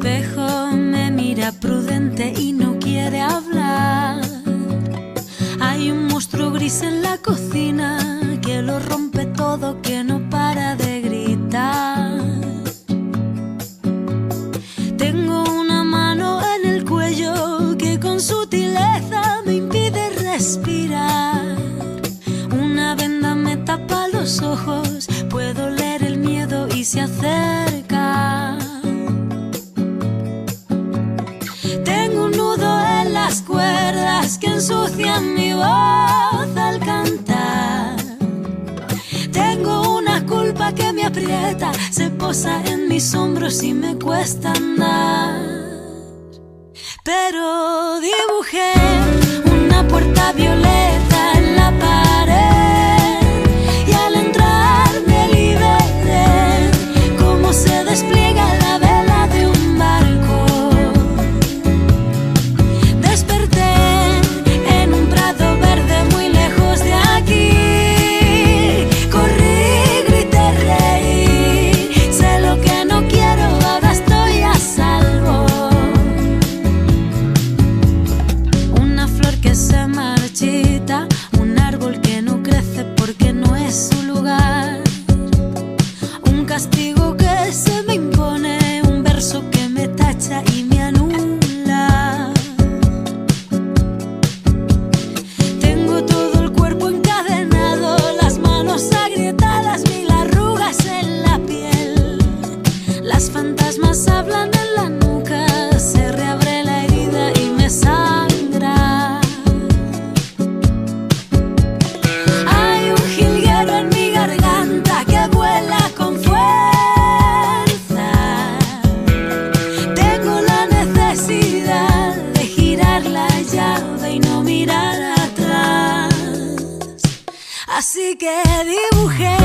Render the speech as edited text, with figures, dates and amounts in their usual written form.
espejo me mira prudente y no quiere hablar. Hay un monstruo gris en la cocina que lo rompe todo, que no para de gritar. Tengo una mano en el cuello que con sutileza me impide respirar. Una venda me tapa los ojos, puedo leer el miedo y se acerca. Tengo un nudo en las cuerdas que ensucian mi voz al cantar. Tengo una culpa que me aprieta, se posa en mis hombros y me cuesta andar. Pero dibujé una puerta violeta en la pared y al entrar me liberé, como se despliega la vela de un barco. Desperté en un prado verde muy lejos de aquí. Corrí, grité, reí, sé lo que no quiero, ahora estoy a salvo. Una flor que se marchita, un árbol que no crece porque no es su lugar. Un castigo que se me impone, un verso que me tacha y me anula. Tengo todo el cuerpo encadenado, las manos agrietadas, mil arrugas en la piel. Las fantasmas hablan en la nuca, se reabre la herida y me sangra. Hay un jilguero en mi garganta que vuela con fuerza. Tengo la necesidad de girar la llave y no mirar atrás. Así que dibujé